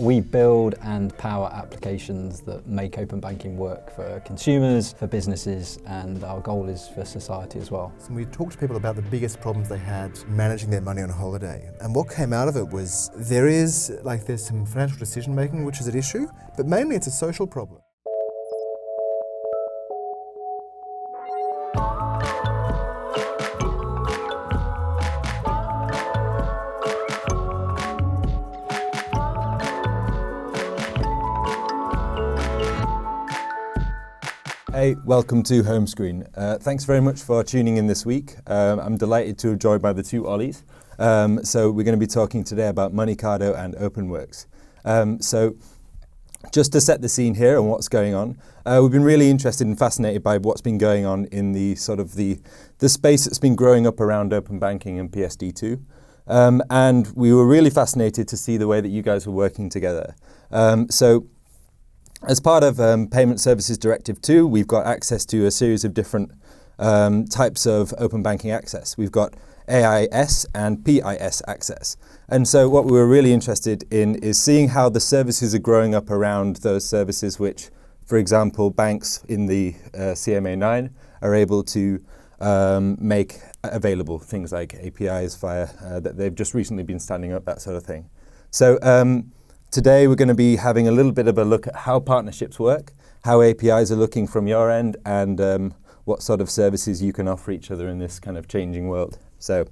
We build and power applications that make open banking work for consumers, for businesses, and our goal is for society as well. So we talked to people about the biggest problems they had managing their money on holiday. And what came out of it was there's some financial decision making which is an issue, but mainly it's a social problem. Hey, welcome to Homescreen. Thanks very much for tuning in this week. I'm delighted to have joined by the two Ollies. So we're going to be talking today about Moneycado and Openwrks. So just to set the scene here and what's going on, we've been really interested and fascinated by what's been going on in the space that's been growing up around open banking and PSD2. And we were really fascinated to see the way that you guys were working together. As part of Payment Services Directive 2, we've got access to a series of different types of open banking access. We've got AIS and PIS access. And so what we were really interested in is seeing how the services are growing up around those services which, for example, banks in the CMA 9 are able to make available, things like APIs via that they've just recently been standing up, that sort of thing. So today we're going to be having a little bit of a look at how partnerships work, how APIs are looking from your end, and what sort of services you can offer each other in this kind of changing world. So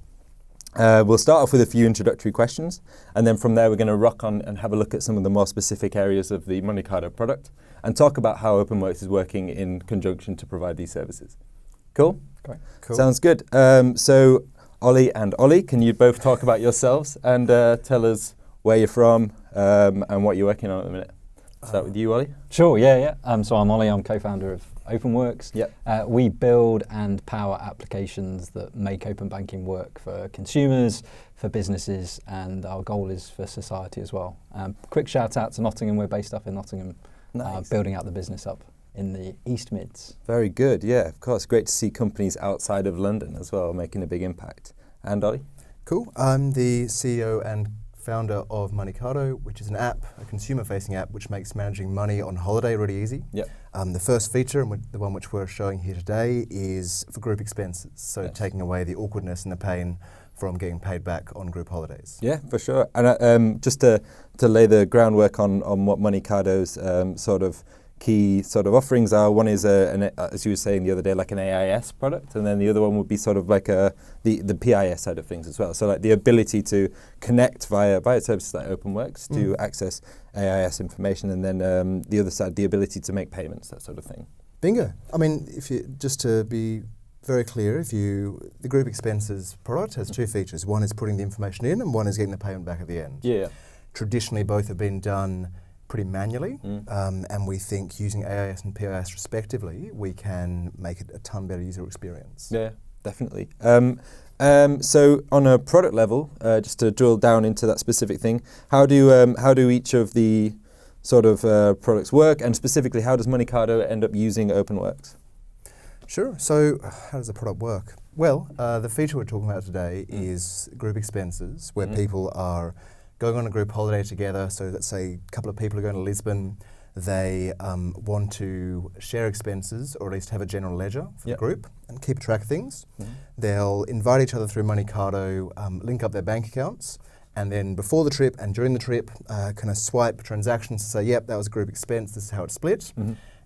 we'll start off with a few introductory questions, and then from there we're going to rock on and have a look at some of the more specific areas of the Moneycado product and talk about how Openwrks is working in conjunction to provide these services. Cool? Great. Cool. Sounds good. So Ollie and Ollie, can you both talk about yourselves and tell us where you're from and what you're working on at the minute? Start with you, Ollie. Sure, yeah. So I'm Ollie, I'm co-founder of Openwrks. Yep. We build and power applications that make open banking work for consumers, for businesses, and our goal is for society as well. Quick shout out to Nottingham, we're based up in Nottingham, Nice. building out the business up in the East Mids. Very good, yeah, of course. Great to see companies outside of London as well making a big impact. And Ollie? Cool. I'm the CEO and founder of Moneycado, which is an app, a consumer-facing app, which makes managing money on holiday really easy. Yep. The first feature, and the one which we're showing here today, is for group expenses. So Yes. taking away the awkwardness and the pain from getting paid back on group holidays. Yeah, for sure. And just to lay the groundwork on what Moneycado's sort of key sort of offerings are, one is, as you were saying the other day, like an AIS product, and then the other one would be sort of like the PIS side of things as well. So like the ability to connect via services like Openwrks to access AIS information, and then the other side, the ability to make payments, that sort of thing. Bingo. I mean, just to be very clear, the group expenses product has two features. One is putting the information in, and one is getting the payment back at the end. Yeah. Traditionally, both have been done pretty manually, and we think using AIS and PIS respectively, we can make it a ton better user experience. Yeah, definitely. So on a product level, just to drill down into that specific thing, how do each of the sort of products work, and specifically how does Moneycado end up using Openwrks? Sure. So how does the product work? Well, the feature we're talking about today is group expenses, where people are going on a group holiday together. So let's say a couple of people are going to Lisbon. They want to share expenses, or at least have a general ledger for the group and keep track of things. They'll invite each other through Moneycado, link up their bank accounts, and then before the trip and during the trip, kind of swipe transactions to say, yep, that was a group expense, this is how it's split.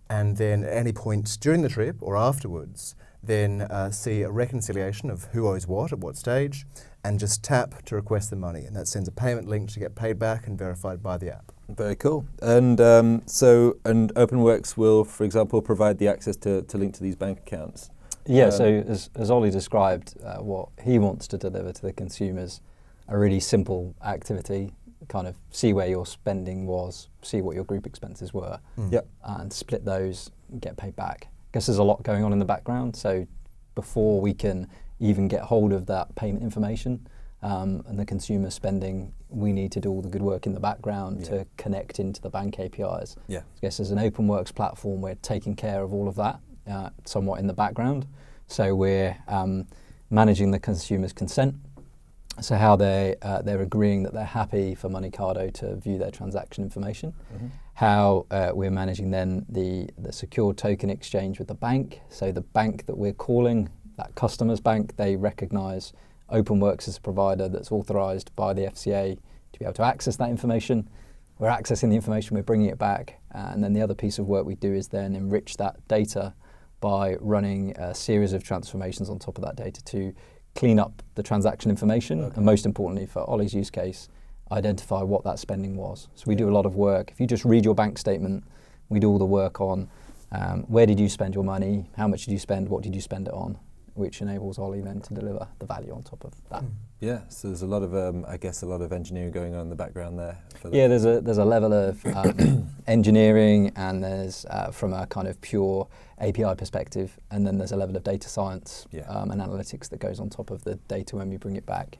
And then at any point during the trip or afterwards, then see a reconciliation of who owes what at what stage, and just tap to request the money. And that sends a payment link to get paid back and verified by the app. Very cool. And Openwrks will, for example, provide the access to link to these bank accounts. Yeah, so as Ollie described, what he wants to deliver to the consumers, a really simple activity, kind of see where your spending was, see what your group expenses were, and split those and get paid back. I guess there's a lot going on in the background, so before we can even get hold of that payment information and the consumer spending, we need to do all the good work in the background to connect into the bank APIs. I guess as an Openwrks platform, we're taking care of all of that somewhat in the background. So we're managing the consumer's consent, So how they're agreeing that they're happy for Moneycado to view their transaction information. Mm-hmm. How we're managing then the secure token exchange with the bank. So the bank that we're calling, that customer's bank, they recognise Openwrks as a provider that's authorised by the FCA to be able to access that information. We're accessing the information, we're bringing it back, and then the other piece of work we do is then enrich that data by running a series of transformations on top of that data to clean up the transaction information, and most importantly for Ollie's use case, identify what that spending was. So we do a lot of work. If you just read your bank statement, we do all the work on where did you spend your money, how much did you spend, what did you spend it on, which enables Ollie then to deliver the value on top of that. Yeah, so there's a lot of, I guess, a lot of engineering going on in the background there. Yeah, there's a level of engineering, and there's from a kind of pure API perspective, and then there's a level of data science and analytics that goes on top of the data when we bring it back.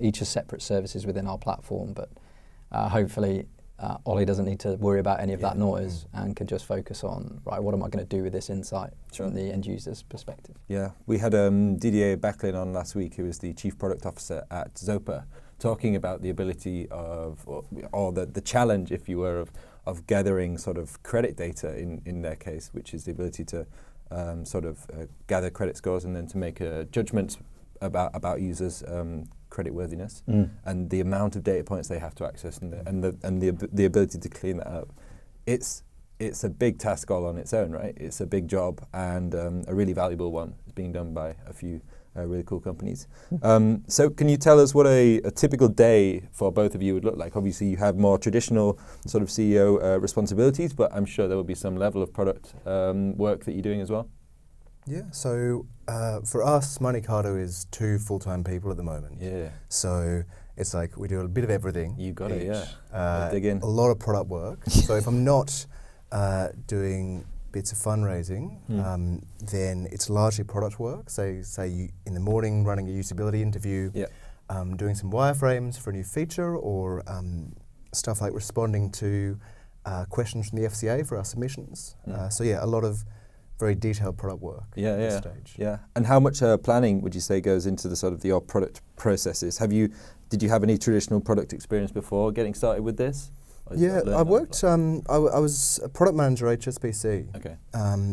Each are separate services within our platform, but hopefully Ollie doesn't need to worry about any of that noise and can just focus on, right, what am I going to do with this insight from the end user's perspective? Yeah, we had Didier Backlin on last week, who is the Chief Product Officer at Zopa, talking about the ability of, or the challenge, if you were, of gathering sort of credit data in their case, which is the ability to gather credit scores and then to make judgments about users' creditworthiness, and the amount of data points they have to access and the ability to clean that up. It's a big task all on its own, right? It's a big job and a really valuable one. It's being done by a few really cool companies. So can you tell us what a typical day for both of you would look like? Obviously you have more traditional sort of CEO responsibilities, but I'm sure there will be some level of product work that you're doing as well. Yeah, so for us, Moneycado is 2 full-time people at the moment. Yeah. So it's like we do a bit of everything. You got it, yeah. Dig in. A lot of product work. So if I'm not doing bits of fundraising, then it's largely product work. So say you, in the morning running a usability interview, doing some wireframes for a new feature, or stuff like responding to questions from the FCA for our submissions. So yeah, a lot of very detailed product work at this stage. Yeah. And how much planning would you say goes into the sort of your product processes? Did you have any traditional product experience before getting started with this? Yeah, I worked, I was a product manager at HSBC. Okay.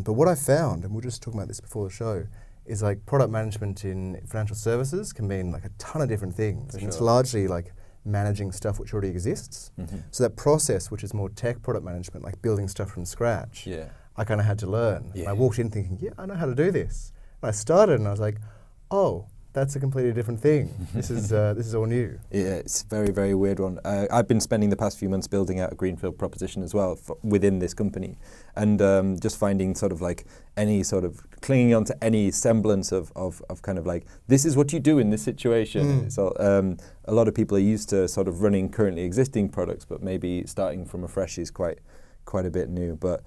But what I found, and we were just talking about this before the show, is like product management in financial services can mean like a ton of different things. And it's largely like managing stuff which already exists. So that process, which is more tech product management, like building stuff from scratch, I kind of had to learn. I walked in thinking, yeah, I know how to do this. And I started and I was like, oh, that's a completely different thing. This is all new. Yeah, it's a very, very weird one. I've been spending the past few months building out a greenfield proposition as well within this company, and just finding sort of like any sort of clinging onto any semblance of kind of like, this is what you do in this situation. So a lot of people are used to sort of running currently existing products, but maybe starting from afresh is quite a bit new, but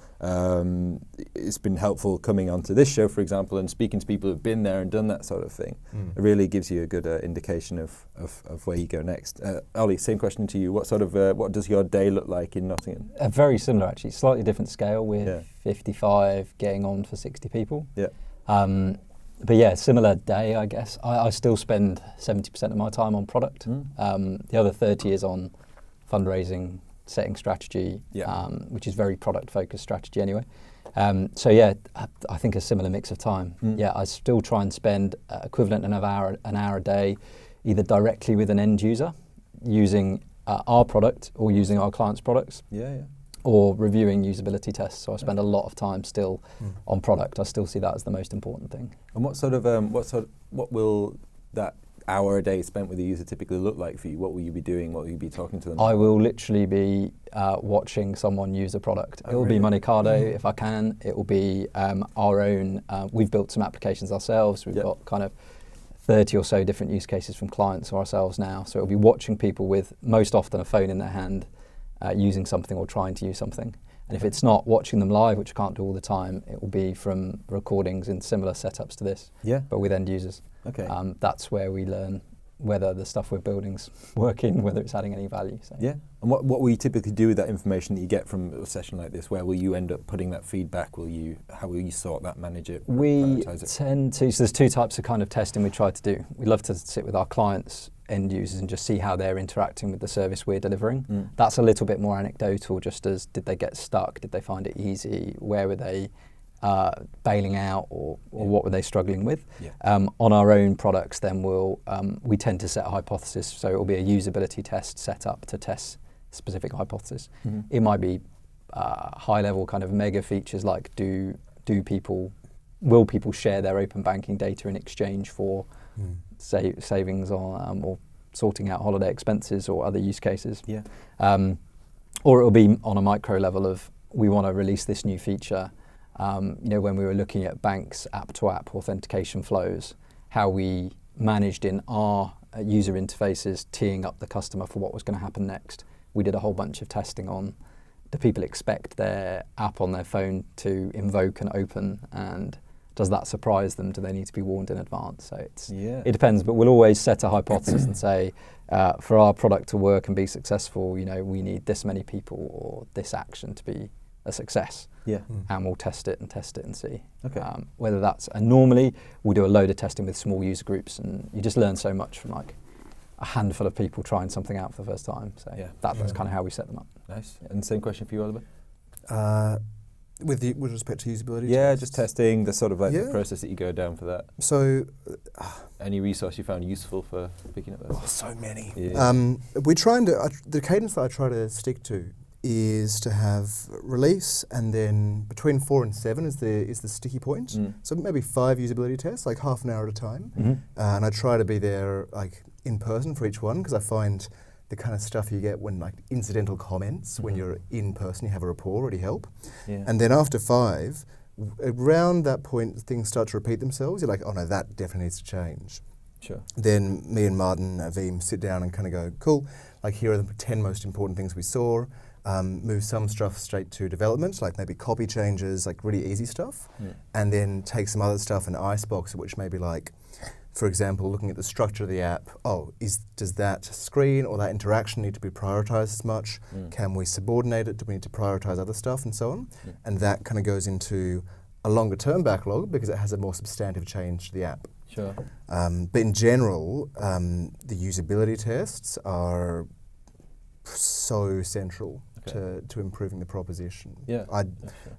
it's been helpful coming onto this show, for example, and speaking to people who've been there and done that sort of thing. It really gives you a good indication of where you go next. Ollie, same question to you. What does your day look like in Nottingham? Very similar, actually. Slightly different scale with 55 getting on for 60 people. Yeah. But yeah, similar day, I guess. I still spend 70% of my time on product. The other 30 is on fundraising, setting strategy, which is very product-focused strategy anyway. So yeah, I think a similar mix of time. Yeah, I still try and spend equivalent of an hour a day, either directly with an end user, using our product or using our clients' products, or reviewing usability tests. So I spend a lot of time still on product. I still see that as the most important thing. And what will that hour a day spent with a user typically look like for you? What will you be doing? What will you be talking to them about? I will literally be watching someone use a product. It will be Moneycado if I can. It will be our own. We've built some applications ourselves. We've got kind of 30 or so different use cases from clients or ourselves now. So it will be watching people with most often a phone in their hand using something or trying to use something. And if it's not watching them live, which I can't do all the time, it will be from recordings in similar setups to this, but with end users. Okay. That's where we learn whether the stuff we're building's working, whether it's adding any value. So. Yeah. And what will you typically do with that information that you get from a session like this? Where will you end up putting that feedback? How will you sort that, manage it, we prioritize it? tend to, so there's 2 types of kind of testing we try to do. We love to sit with our clients end users and just see how they're interacting with the service we're delivering. That's a little bit more anecdotal, just as did they get stuck, did they find it easy, where were they bailing out, or what were they struggling with. On our own products then we tend to set a hypothesis, so it will be a usability test set up to test specific hypothesis. It might be high level kind of mega features like will people share their open banking data in exchange for savings on or sorting out holiday expenses or other use cases. Or it will be on a micro level of, we want to release this new feature. When we were looking at banks app-to-app authentication flows, how we managed in our user interfaces teeing up the customer for what was going to happen next. We did a whole bunch of testing on, do people expect their app on their phone to invoke and open, and does that surprise them? Do they need to be warned in advance? So it depends, but we'll always set a hypothesis and say, for our product to work and be successful, we need this many people or this action to be a success. And we'll test it and see. Whether that's, and normally we'll do a load of testing with small user groups, and you just learn so much from like a handful of people trying something out for the first time. So that's kind of how we set them up. Nice. And same question for you, Oliver? With respect to usability? Just testing the sort of like the process that you go down for that. So, any resource you found useful for picking up those? So many. We try and the cadence that I try to stick to is to have release, and then between 4 and 7 is the sticky point. So maybe 5 usability tests, like half an hour at a time, and I try to be there like in person for each one, because I find the kind of stuff you get when like incidental comments when you're in person, you have a rapport, already help. And then after 5, around that point things start to repeat themselves. You're like, oh no, that definitely needs to change. Then me and Martin Avim sit down and kind of go, cool, like here are the 10 most important things we saw. Move some stuff straight to development, like maybe copy changes, like really easy stuff, and then take some other stuff and icebox, which may be like, for example, looking at the structure of the app. Does that screen or that interaction need to be prioritized as much? Can we subordinate it? Do we need to prioritize other stuff, and so on? And that kind of goes into a longer term backlog because it has a more substantive change to the app. But in general, the usability tests are so central to improving the proposition.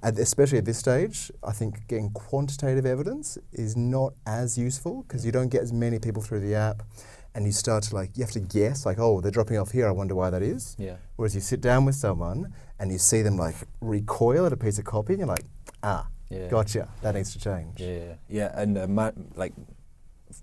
Especially at this stage, I think getting quantitative evidence is not as useful, because you don't get as many people through the app, and you start to you have to guess, like, oh, they're dropping off here, I wonder why that is. Whereas you sit down with someone and you see them like recoil at a piece of copy, and you're like, gotcha, that needs to change. And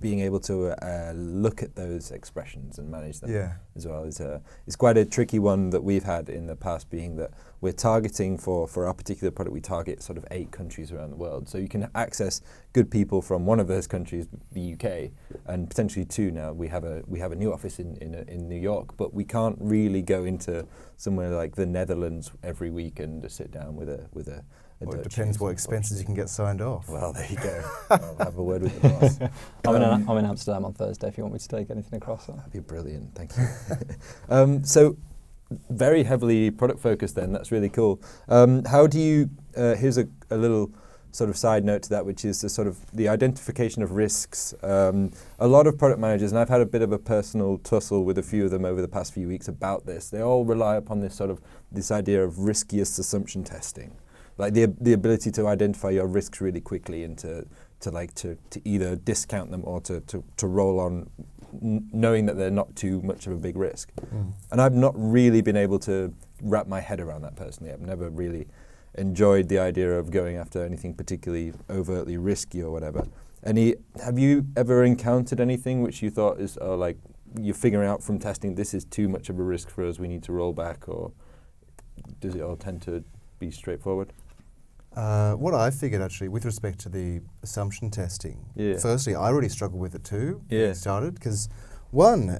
being able to look at those expressions and manage them as well is quite a tricky one that we've had in the past, being that we're targeting for our particular product, we target sort of 8 countries around the world. So you can access good people from one of those countries, the UK, and potentially 2 now. We have a new office in New York, but we can't really go into somewhere like the Netherlands every week and just sit down with a Well, it depends what expenses you can get signed off. Well, there you go. I'll have a word with the boss. I'm in Amsterdam on Thursday if you want me to take anything across. That'd be brilliant, thank you. So, very heavily product focused then, that's really cool. How do you, here's a little sort of side note to that, which is the identification of risks. A lot of product managers, and I've had a bit of a personal tussle with a few of them over the past few weeks about this, they all rely upon this idea of riskiest assumption testing. Like the ability to identify your risks really quickly and to either discount them or to roll on knowing that they're not too much of a big risk. And I've not really been able to wrap my head around that personally. I've never really enjoyed the idea of going after anything particularly overtly risky or whatever. Have you ever encountered anything which you thought is you're figuring out from testing, this is too much of a risk for us, we need to roll back, or does it all tend to be straightforward? What I figured actually with respect to the assumption testing, firstly, I really struggled with it too when it started, because one,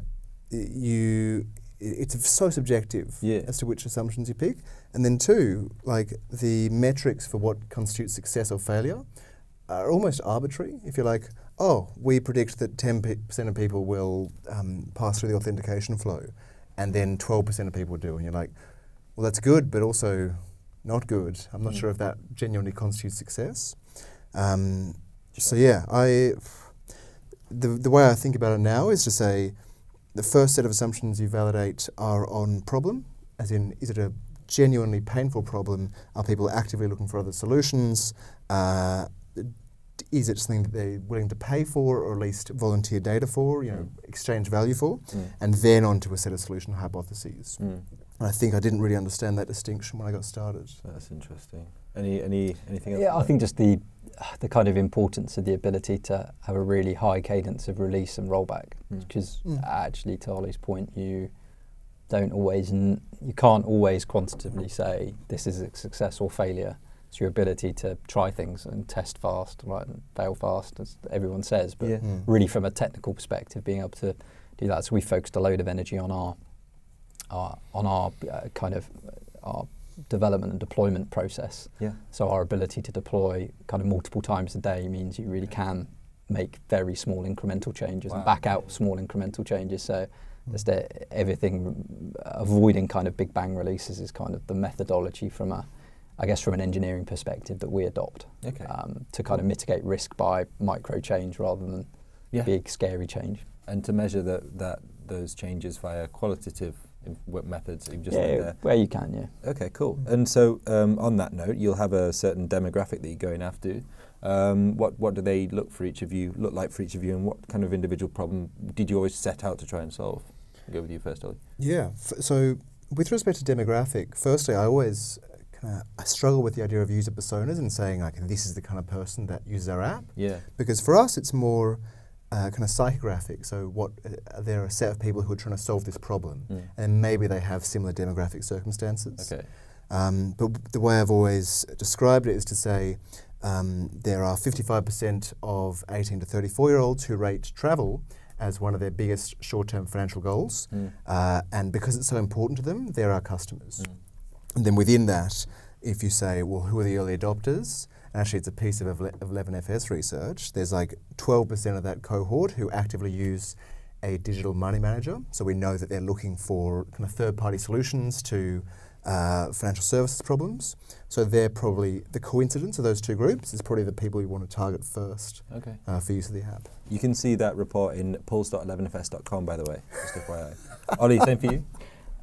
it's so subjective as to which assumptions you pick, and then 2, the metrics for what constitutes success or failure are almost arbitrary. If you're like, oh, we predict that 10% of people will pass through the authentication flow, and then 12% of people do, and you're like, well, that's good, but also not good. I'm not sure if that genuinely constitutes success. The way I think about it now is to say, the first set of assumptions you validate are on problem, as in, is it a genuinely painful problem? Are people actively looking for other solutions? Is it something that they're willing to pay for, or at least volunteer data for, exchange value for? And then onto a set of solution hypotheses. And I think I didn't really understand that distinction when I got started. That's interesting. Anything else? Yeah, I think just the kind of importance of the ability to have a really high cadence of release and rollback, because actually, to Ollie's point, you can't always quantitatively say this is a success or failure. It's your ability to try things and test fast, right, and fail fast, as everyone says. But really, from a technical perspective, being able to do that. So we focused a load of energy on our development and deployment process. Yeah. So our ability to deploy kind of multiple times a day means you really can make very small incremental changes and back out small incremental changes. So just everything, avoiding kind of big bang releases is kind of the methodology from an engineering perspective that we adopt to kind of mitigate risk by micro change rather than big scary change. And to measure those changes via qualitative methods you've just where you can, Okay, cool. And so on that note, you'll have a certain demographic that you're going after. What do they look like for each of you, and what kind of individual problem did you always set out to try and solve? I'll go with you first, Ollie. Yeah. So with respect to demographic, firstly, I always I struggle with the idea of user personas and saying like, this is the kind of person that uses our app. Yeah. Because for us, it's more kind of psychographic. So there are a set of people who are trying to solve this problem, and maybe they have similar demographic circumstances. Okay. But the way I've always described it is to say there are 55% of 18 to 34-year-olds who rate travel as one of their biggest short-term financial goals, and because it's so important to them, they're our customers. And then within that, if you say, well, who are the early adopters? And actually, it's a piece of 11FS research. There's like 12% of that cohort who actively use a digital money manager. So we know that they're looking for kind of third-party solutions to financial services problems. So they're probably, the coincidence of those two groups is probably the people you want to target first for use of the app. You can see that report in polls.11fs.com, by the way, just FYI. Ollie, same for you?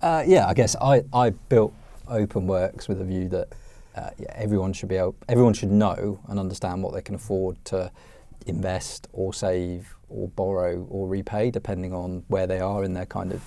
I guess I built Openwrks with a view that everyone should know and understand what they can afford to invest or save or borrow or repay, depending on where they are in their kind of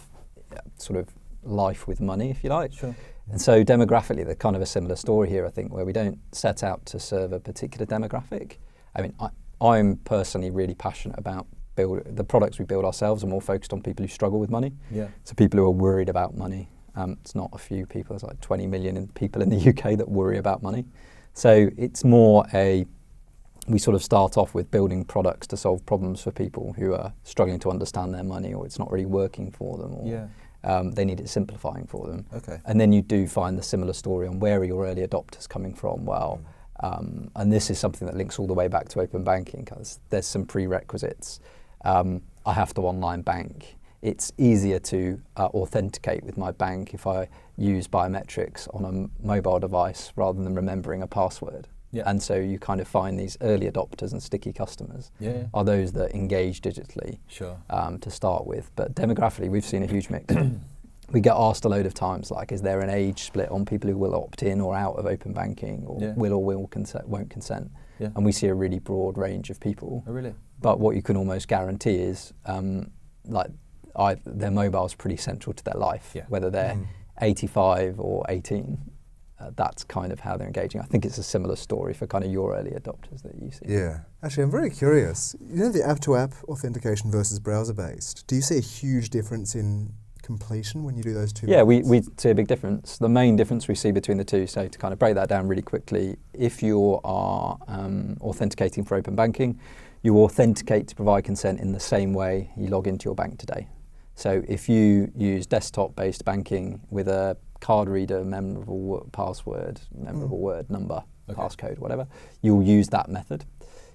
sort of life with money, if you like. Sure. And so demographically, they're kind of a similar story here, I think, where we don't set out to serve a particular demographic. I mean, I'm personally really passionate about the products we build ourselves are more focused on people who struggle with money. Yeah. So people who are worried about money. It's not a few people, there's like 20 million people in the UK that worry about money. So it's more we sort of start off with building products to solve problems for people who are struggling to understand their money, or it's not really working for them, or they need it simplifying for them. Okay. And then you do find the similar story on where are your early adopters coming from. And this is something that links all the way back to open banking, because there's some prerequisites. I have to online bank. It's easier to authenticate with my bank if I use biometrics on a mobile device rather than remembering a password. Yeah. And so you kind of find these early adopters and sticky customers are those that engage digitally to start with. But demographically, we've seen a huge mix. We get asked a load of times, like, is there an age split on people who will opt in or out of open banking, or won't consent? Yeah. And we see a really broad range of people. Oh, really? But what you can almost guarantee is their mobile's pretty central to their life, whether they're 85 or 18. That's kind of how they're engaging. I think it's a similar story for kind of your early adopters that you see. Yeah. Actually, I'm very curious. You know, the app-to-app authentication versus browser-based, do you see a huge difference in completion when you do those two? Yeah, we see a big difference. The main difference we see between the two, so to kind of break that down really quickly, if you are authenticating for open banking, you authenticate to provide consent in the same way you log into your bank today. So if you use desktop-based banking with a card reader, memorable password, memorable word, number, passcode, whatever, you'll use that method.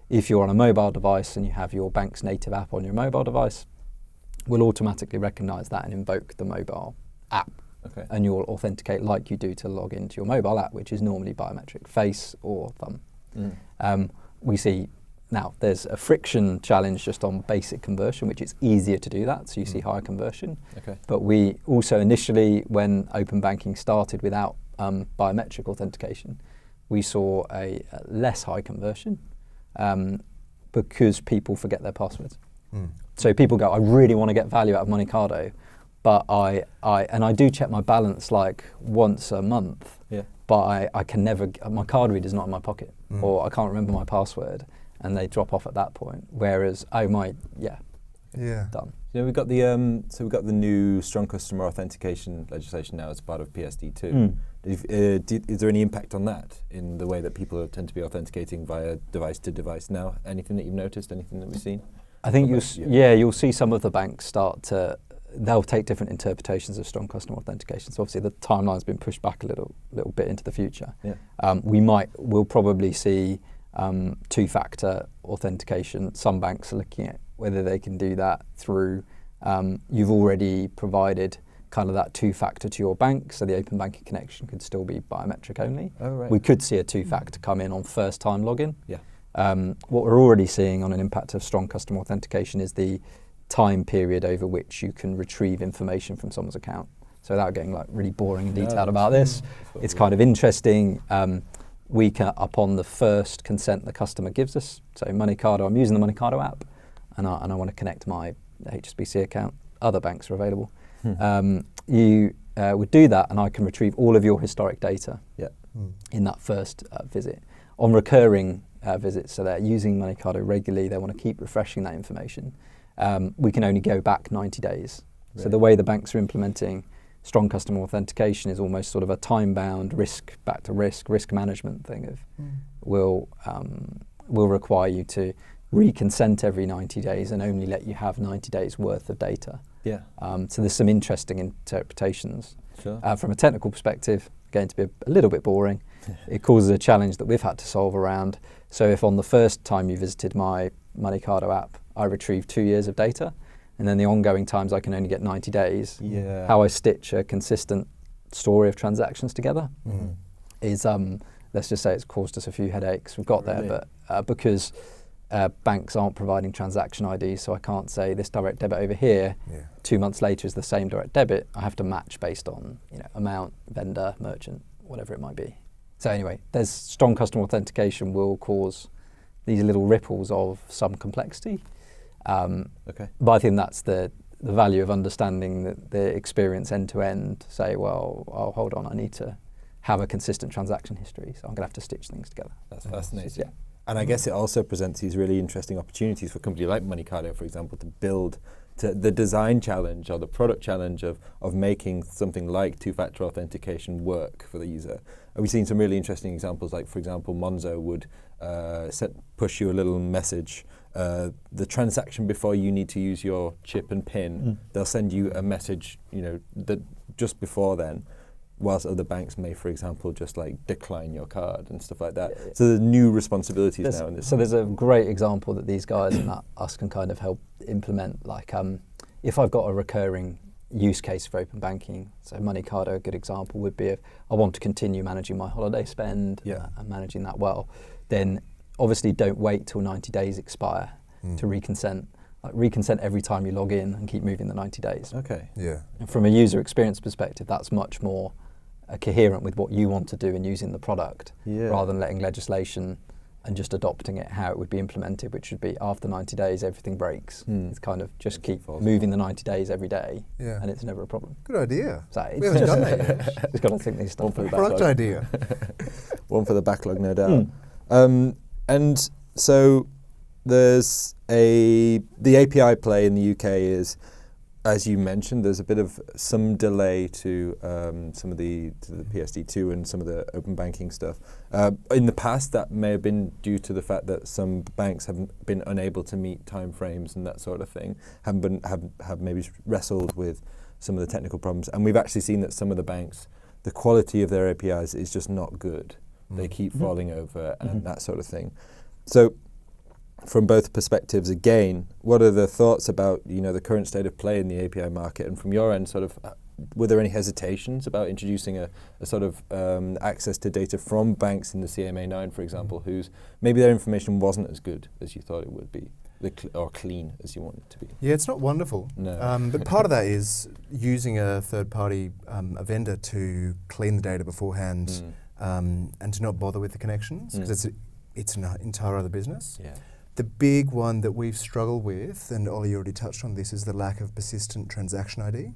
If you're on a mobile device and you have your bank's native app on your mobile device, we'll automatically recognise that and invoke the mobile app. Okay. And you'll authenticate like you do to log into your mobile app, which is normally biometric, face or thumb. We see Now, there's a friction challenge just on basic conversion, which it's easier to do that, so you see higher conversion. Okay. But we also initially, when open banking started without biometric authentication, we saw a less high conversion because people forget their passwords. So people go, I really want to get value out of Moneycado, but I do check my balance like once a month, but I can never, my card reader's not in my pocket, or I can't remember my password, and they drop off at that point. Whereas, done. We've got the new strong customer authentication legislation now as part of PSD2. Is there any impact on that in the way that people tend to be authenticating via device to device now? Anything that you've noticed? Anything that we've seen? I think you'll see some of the banks they'll take different interpretations of strong customer authentication. So obviously the timeline's been pushed back a little bit into the future. We'll probably see two-factor authentication. Some banks are looking at whether they can do that through, you've already provided kind of that two-factor to your bank, so the open banking connection could still be biometric only. Oh, right. We could see a two-factor come in on first-time login. What we're already seeing on an impact of strong customer authentication is the time period over which you can retrieve information from someone's account. So without getting like really boring and detailed about this, it's kind of interesting. We can, upon the first consent the customer gives us, so Moneycado, I'm using the Moneycado app, and I want to connect my HSBC account. Other banks are available. You would do that, and I can retrieve all of your historic data in that first visit. On recurring visits, so they're using Moneycado regularly, they want to keep refreshing that information. We can only go back 90 days. Right. So the way the banks are implementing strong customer authentication is almost sort of a time-bound risk management thing of will require you to reconsent every 90 days and only let you have 90 days worth of data. So there's some interesting interpretations. From a technical perspective, going to be a little bit boring. It causes a challenge that we've had to solve around. So if on the first time you visited my Moneycado app, I retrieve 2 years of data, and then the ongoing times I can only get 90 days, how I stitch a consistent story of transactions together is, let's just say it's caused us a few headaches. We've got there, but because banks aren't providing transaction IDs, so I can't say this direct debit over here, 2 months later is the same direct debit. I have to match based on amount, vendor, merchant, whatever it might be. So anyway, there's strong customer authentication will cause these little ripples of some complexity. But I think that's the value of understanding the experience end to end. Say, well, hold on, I need to have a consistent transaction history, so I'm going to have to stitch things together. That's fascinating. And I guess it also presents these really interesting opportunities for a company like Moneycado, for example, to build to the design challenge or the product challenge of making something like two-factor authentication work for the user. And we've seen some really interesting examples, like, for example, Monzo would push you a little message. The transaction before you need to use your chip and PIN, they'll send you a message, that just before then, whilst other banks may, for example, just like decline your card and stuff like that. So there's new responsibilities now in this. So there's a great example that these guys and us can kind of help implement. Like if I've got a recurring use case for open banking, so Moneycado, a good example would be if I want to continue managing my holiday spend and managing that well, then obviously don't wait till 90 days expire to reconsent. Like reconsent every time you log in and keep moving the 90 days. And from a user experience perspective, that's much more coherent with what you want to do in using the product, rather than letting legislation and just adopting it how it would be implemented, which would be after 90 days everything breaks. It's kind of just keep moving the 90 days every day, and it's never a problem. Good idea. So we haven't done that yet. Just got to think these stuff. Product idea. One for the backlog, no doubt. And so there's the API play in the UK is, as you mentioned, there's a bit of some delay to some of the PSD2 and some of the open banking stuff. In the past, that may have been due to the fact that some banks have been unable to meet timeframes and that sort of thing, have maybe wrestled with some of the technical problems. And we've actually seen that some of the banks, the quality of their APIs is just not good. They keep falling over and that sort of thing. So, from both perspectives, again, what are the thoughts about the current state of play in the API market, and from your end, sort of were there any hesitations about introducing a sort of access to data from banks in the CMA9, for example, whose maybe their information wasn't as good as you thought it would be, or clean as you want it to be? Yeah, it's not wonderful. No. But part of that is using a third-party a vendor to clean the data beforehand and to not bother with the connections, because it's an entire other business. Yeah. The big one that we've struggled with, and Ollie already touched on this, is the lack of persistent transaction ID.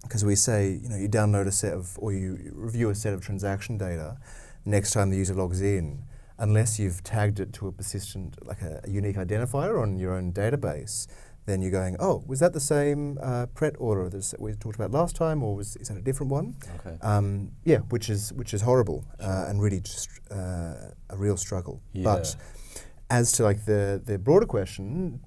Because we say, you download a set of, or you review a set of transaction data, next time the user logs in, unless you've tagged it to a persistent, like a unique identifier on your own database, then you're going, oh, was that the same Pret order that we talked about last time, or is that a different one? Okay. Which is horrible and really just a real struggle. Yeah. But as to like the broader question,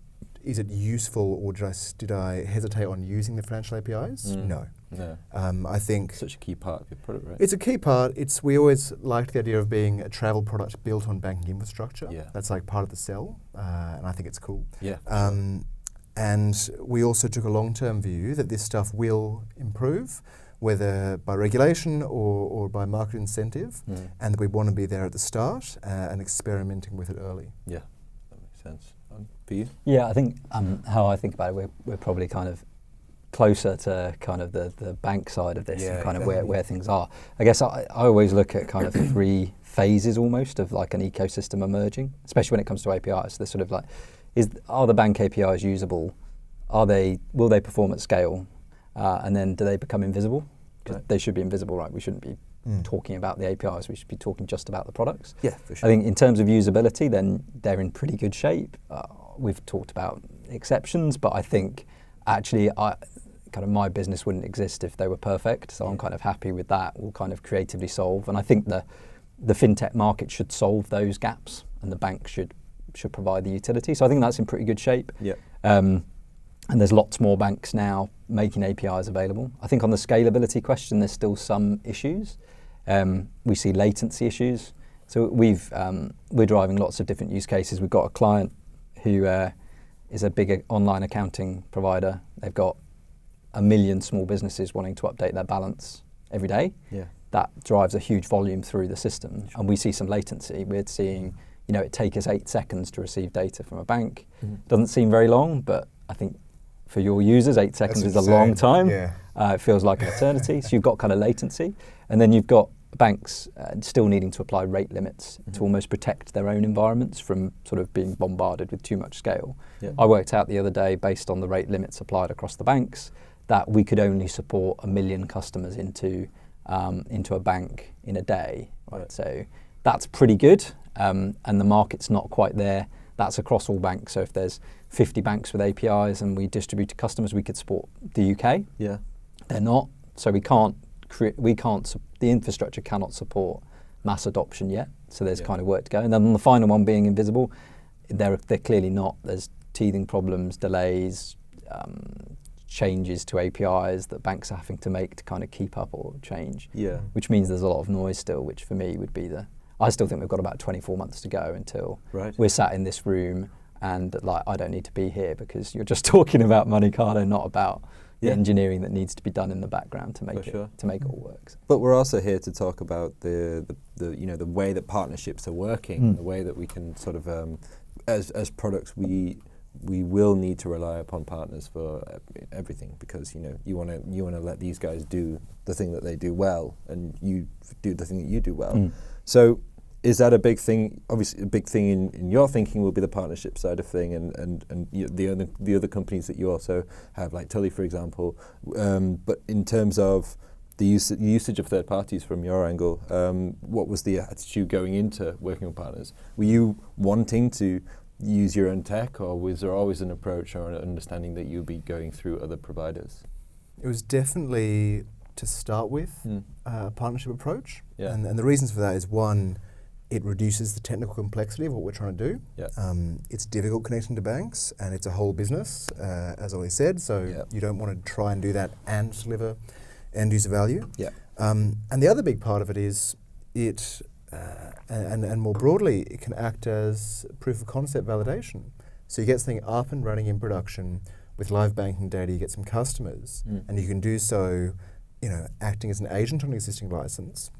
is it useful, or did I hesitate on using the financial APIs? No. No. I think Such a key part of your product, right? it's a key part. We always liked the idea of being a travel product built on banking infrastructure. Yeah. That's like part of the sell, and I think it's cool. Yeah. And we also took a long-term view that this stuff will improve, whether by regulation or by market incentive, and that we want to be there at the start and experimenting with it early. Yeah, that makes sense. For you? Yeah, I think how I think about it, we're probably kind of closer to kind of the bank side of this and kind of where things are. I guess I always look at kind of 3 phases almost of like an ecosystem emerging, especially when it comes to APIs. They're sort of like, are the bank APIs usable? Will they perform at scale? And then do they become invisible? Because they should be invisible, right? We shouldn't be talking about the APIs. We should be talking just about the products. Yeah, for sure. I think in terms of usability, then they're in pretty good shape. We've talked about exceptions, but I think actually my business wouldn't exist if they were perfect. So I'm kind of happy with that. We'll kind of creatively solve. And I think the fintech market should solve those gaps, and the bank should provide the utility. So I think that's in pretty good shape. Yeah. And there's lots more banks now making APIs available. I think on the scalability question, there's still some issues. We see latency issues. So we're driving lots of different use cases. We've got a client who is a big online accounting provider. They've got 1 million small businesses wanting to update their balance every day. Yeah. That drives a huge volume through the system. And we see some latency. We're seeing, it take us 8 seconds to receive data from a bank. Doesn't seem very long, but I think for your users, 8 seconds is a long time. Yeah. It feels like an eternity. So you've got kind of latency. And then you've got banks still needing to apply rate limits to almost protect their own environments from sort of being bombarded with too much scale. Yeah. I worked out the other day, based on the rate limits applied across the banks, that we could only support 1 million customers into a bank in a day. Right? So that's pretty good, and the market's not quite there. That's across all banks. So if there's 50 banks with APIs and we distribute to customers, we could support the UK. Yeah. They're not. So the infrastructure cannot support mass adoption yet. So there's kind of work to go. And then on the final one, being invisible, they're clearly not. There's teething problems, delays, changes to APIs that banks are having to make to kind of keep up or change. Yeah. Which means there's a lot of noise still, which for me would be I still think we've got about 24 months to go until we're sat in this room and I don't need to be here because you're just talking about Moneycado, not about the engineering that needs to be done in the background to make it all work. But we're also here to talk about the way that partnerships are working, the way that we can sort of as products we will need to rely upon partners for everything, because you want to let these guys do the thing that they do well, and you do the thing that you do well. So is that a big thing? Obviously, a big thing in your thinking will be the partnership side of thing, and the other companies that you also have, like Tully, for example. But in terms of the usage of third parties from your angle, what was the attitude going into working with partners? Were you wanting to use your own tech, or was there always an approach or an understanding that you'd be going through other providers? It was definitely, to start with, a partnership approach. Yeah. And the reasons for that is, one, it reduces the technical complexity of what we're trying to do. Yeah. It's difficult connecting to banks, and it's a whole business, as Ollie said, so you don't want to try and do that and deliver end-user value. Yeah. And the other big part of it is and more broadly, it can act as proof of concept validation. So you get something up and running in production with live banking data, you get some customers, and you can do so, acting as an agent on an existing license,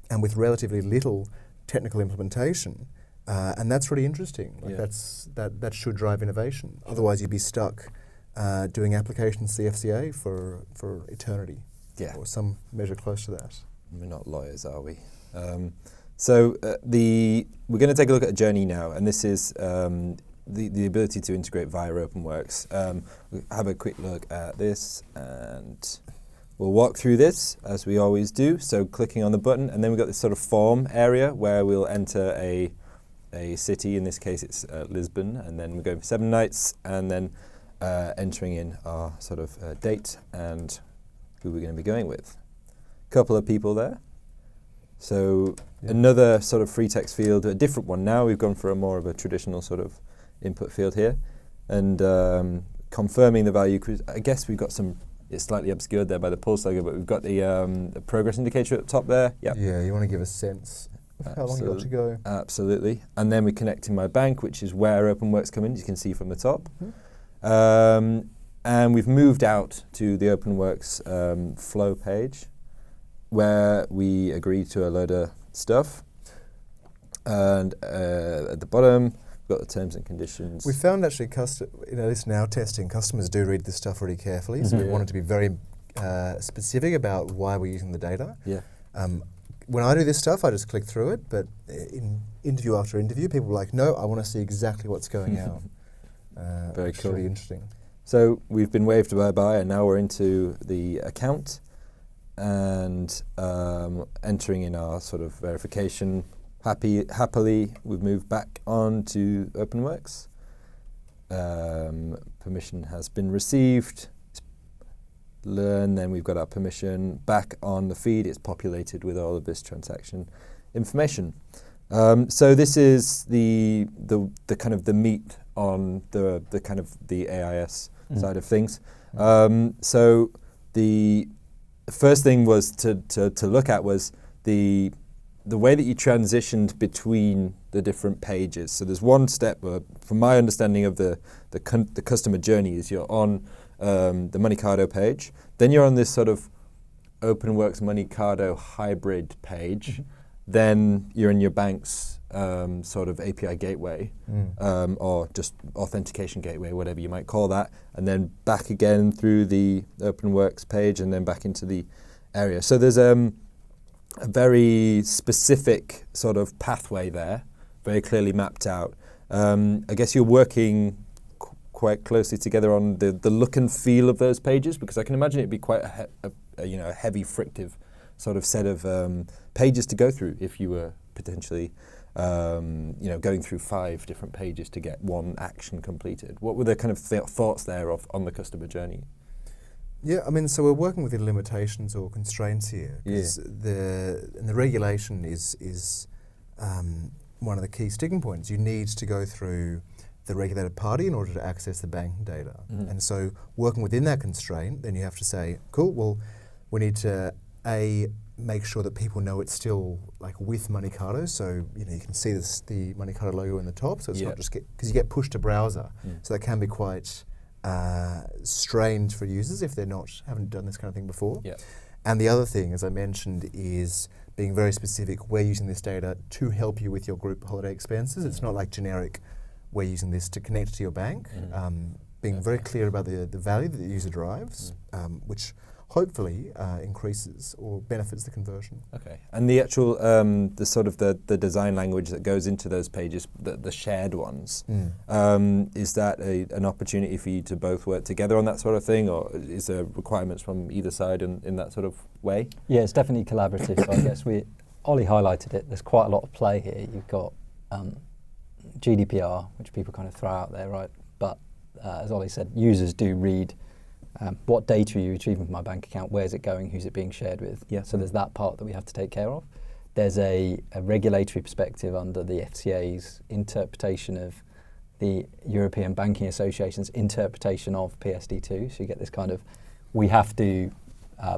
and with relatively little technical implementation. And that's really interesting. That should drive innovation. Sure. Otherwise, you'd be stuck doing applications to the FCA for eternity, or some measure close to that. We're not lawyers, are we? So we're going to take a look at a journey now, and this is the ability to integrate via Openwrks. We'll have a quick look at this, and we'll walk through this as we always do. So clicking on the button, and then we've got this sort of form area where we'll enter a city. In this case, it's Lisbon, and then we're going for 7 nights, and then entering in our sort of date and who we're going to be going with. Couple of people there. So another sort of free text field, a different one now. We've gone for a more of a traditional sort of input field here, and confirming the value. Cause I guess we've got some. It's slightly obscured there by the pulse logo, but we've got the progress indicator at the top there. Yep. Yeah, you want to give a sense of how long you got to go. Absolutely. And then we connect to my bank, which is where Openwrks come in. You can see from the top. And we've moved out to the Openwrks flow page, where we agree to a load of stuff. And at the bottom, we've got the terms and conditions. We found actually, this now testing, customers do read this stuff really carefully. So we wanted to be very specific about why we're using the data. Yeah. When I do this stuff, I just click through it. But in interview after interview, people are like, no, I want to see exactly what's going out. Very which cool. is really interesting. So we've been waved bye-bye, and now we're into the account and entering in our sort of verification. Happily, we've moved back on to Openwrks. Permission has been received. Learn, then we've got our permission back on the feed. It's populated with all of this transaction information. So this is the kind of the meat on the kind of the AIS side of things. So the first thing was to look at was the way that you transitioned between the different pages. So there's one step, from my understanding of the customer journey, is you're on the Moneycado page, then you're on this sort of Openwrks Moneycado hybrid page, then you're in your bank's sort of API gateway, or just authentication gateway, whatever you might call that, and then back again through the Openwrks page, and then back into the area. So there's a very specific sort of pathway there, very clearly mapped out. I guess you're working quite closely together on the look and feel of those pages, because I can imagine it'd be quite a heavy, frictive sort of set of pages to go through if you were potentially going through 5 different pages to get one action completed. What were the kind of thoughts there on the customer journey? Yeah, I mean, so we're working within limitations or constraints here, because the regulation is one of the key sticking points. You need to go through the regulated party in order to access the banking data. And so working within that constraint, then you have to say, cool, well, we need to, make sure that people know it's still like with Moneycado. So, you can see the Moneycado logo in the top, so it's not just because you get pushed to browser. So that can be quite strange for users if they haven't done this kind of thing before. And the other thing, as I mentioned, is being very specific. We're using this data to help you with your group holiday expenses. It's not like generic, we're using this to connect to your bank. Being very clear about the value that the user derives, which hopefully increases or benefits the conversion. Okay, and the actual, the sort of the design language that goes into those pages, the shared ones, is that an opportunity for you to both work together on that sort of thing, or is there requirements from either side in that sort of way? Yeah, it's definitely collaborative. So I guess Ollie highlighted it. There's quite a lot of play here. You've got GDPR, which people kind of throw out there, right? But as Ollie said, users do read what data are you retrieving from my bank account, where's it going, who's it being shared with. So there's that part that we have to take care of. There's a regulatory perspective under the FCA's interpretation of the European Banking Association's interpretation of PSD2. So you get this kind of, we have to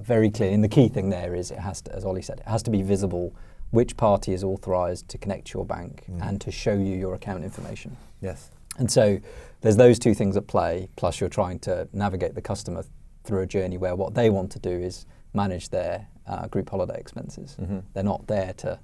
very clear, and the key thing there is it has to, as Ollie said, it has to be visible which party is authorised to connect to your bank and to show you your account information. Yes. And so there's those two things at play, plus you're trying to navigate the customer through a journey where what they want to do is manage their group holiday expenses. Mm-hmm. They're not there to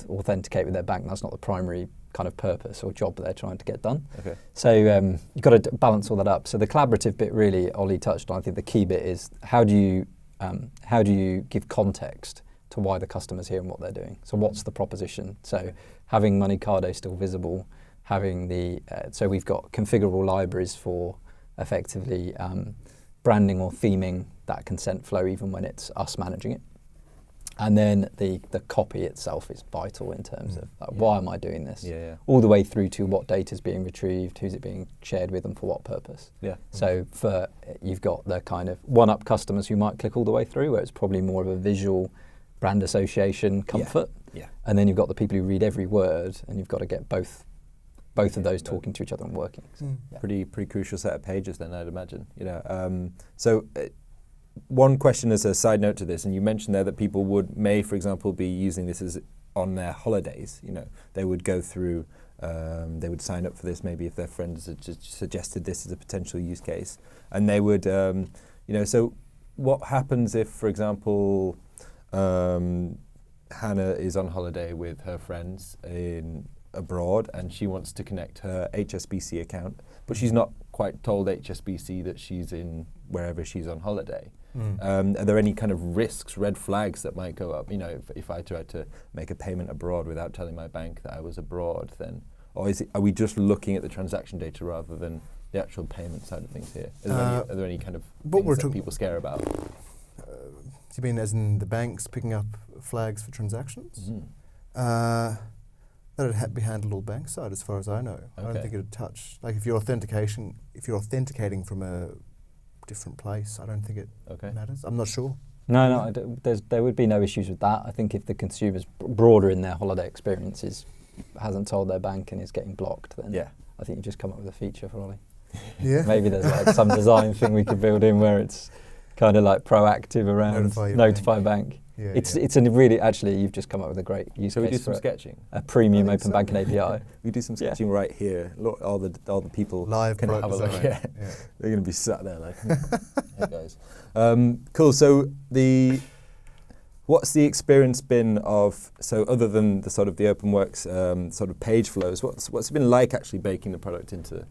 authenticate with their bank. That's not the primary kind of purpose or job that they're trying to get done. Okay. So you've got to balance all that up. So the collaborative bit really, Ollie touched on. I think the key bit is how do you give context to why the customer's here and what they're doing? So what's the proposition? So having Moneycado still visible, having the so we've got configurable libraries for effectively branding or theming that consent flow even when it's us managing it. And then the copy itself is vital in terms of why am I doing this? All the way through to what data is being retrieved, who's it being shared with, and for what purpose. So you've got the kind of one-up customers who might click all the way through, where it's probably more of a visual brand association comfort. And then you've got the people who read every word, and you've got to get both of those talking to each other and working. So, Pretty crucial set of pages then, I'd imagine. One question as a side note to this, and you mentioned there that people may, for example, be using this as on their holidays. They would go through, they would sign up for this maybe if their friends had suggested this as a potential use case, and they would, So, what happens if, for example, Hannah is on holiday with her friends abroad, and she wants to connect her HSBC account, but she's not quite told HSBC that she's in wherever she's on holiday. Are there any kind of risks, red flags that might go up? If I tried to make a payment abroad without telling my bank that I was abroad, then, or are we just looking at the transaction data rather than the actual payment side of things here? Are there any kind of things that people scare about? You mean as in the banks picking up flags for transactions? That'd be handled all bank side, as far as I know. I don't think it'd touch. Like if you're authenticating from a different place, I don't think it matters. I'm not sure. No, there would be no issues with that. I think if the consumer's broader in their holiday experiences, hasn't told their bank and is getting blocked, then I think you just come up with a feature for Ollie. Maybe there's like some design thing we could build in where it's kind of like proactive around notify bank. It's a really, actually, you've just come up with a great use case. So we do some sketching. A premium open banking API. We do some sketching right here. Look, all the people live can have a look. They're going to be sat there like, hey guys. Cool. So what's the experience been of? So other than the sort of the Openwrks sort of page flows, what's it been like actually baking the product into